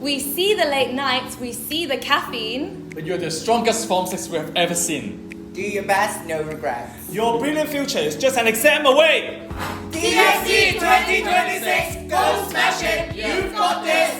We see the late nights, we see the caffeine. But you're the strongest Form 6 we have ever seen. Do your best, no regrets. Your brilliant future is just an exam away. DSE 2026 Go Smash It! You've got this!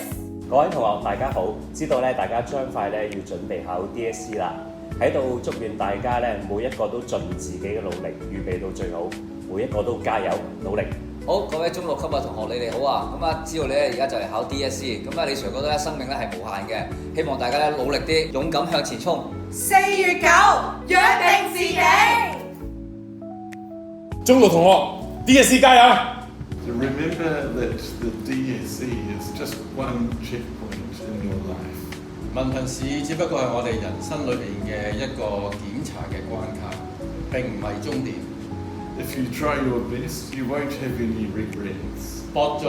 各位同學大家好，知道咧大家將快咧要準備考 DSE 啦，喺度祝願大家咧每一個都盡自己嘅努力，預備到最好，每一個都加油努力。好，各位中六級嘅同學，你哋好啊！咁啊，知道你咧而家就嚟考 DSE， 咁啊，李 Sir 覺得咧生命咧係無限嘅，希望大家咧努力啲，勇敢向前衝。4月9，約定自己。中六同學 DSE 加油！ So remember that the DSE is just one checkpoint in your life. 文憑試只不過係我哋人生裏邊嘅一個檢查嘅關卡，並唔係終點。If you try your best, you won't have any regrets. 搏盡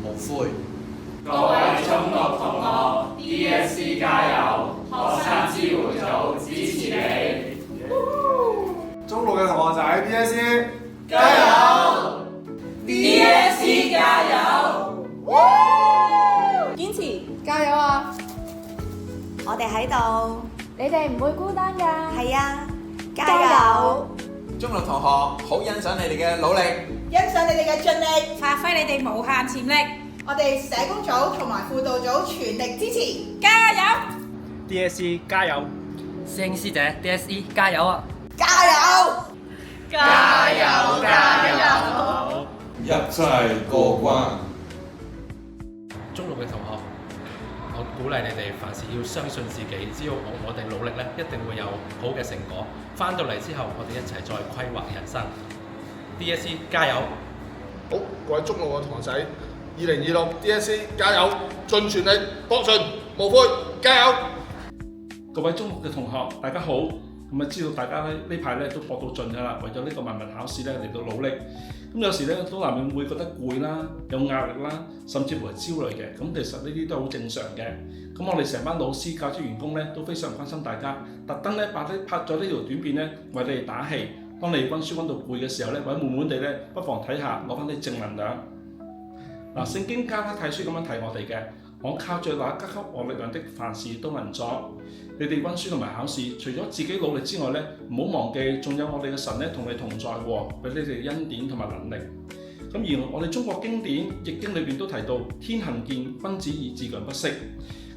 無悔。各位中六同學 DSE 加油！學生支援組支持你。中六嘅同學仔 DSE 加油 ！DSE 加油！堅持，加油啊！我哋喺度。你哋唔會孤單㗎。係啊，加油！中六同學好欣賞你哋嘅努力，欣賞你哋嘅盡力，發揮你哋無限潛力。我哋社工組同埋輔導組全力支持，加油 DSE 加油！師兄師姐 DSE 加油啊！加油！加油！加油！一齊過關。中六嘅同學，我鼓勵你哋凡事要相信自己，只要我哋努力咧，一定會有好嘅成果。翻到嚟之後，我哋一齊再規劃人生。DSE 加油！好，各位中六嘅同學仔，2026 DSE 加油，盡全力搏盡無悔，加油！各位中六嘅同學大家好，咁啊知道大家咧呢排咧都搏到盡㗎啦，為咗呢個文憑考試咧嚟到努力。咁有時咧都難免會覺得攰啦，有壓力啦，甚至乎係焦慮嘅。咁其實呢啲都好正常嘅。咁我哋成班老師、教職員工咧都非常關心大家，特登咧拍咗呢條短片咧為你哋打氣。當你温書温到攰嘅時候咧，或者悶悶地咧，不妨睇下攞翻啲正能量。嗱，聖經加拉太書咁樣提我哋嘅，我靠著那加給我力量的，凡事都能作。你哋温書同埋考試，除咗自己努力之外咧，唔好忘記仲有我哋嘅神咧同你同在喎，俾你哋恩典同埋能力。咁而我哋中國經典易經裏邊都提到天行健，君子以自強不息。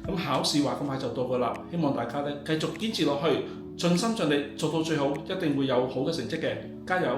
咁考試話咁快就到㗎啦，希望大家咧繼續堅持落去，盡心盡力做到最好，一定會有好嘅成績嘅，加油！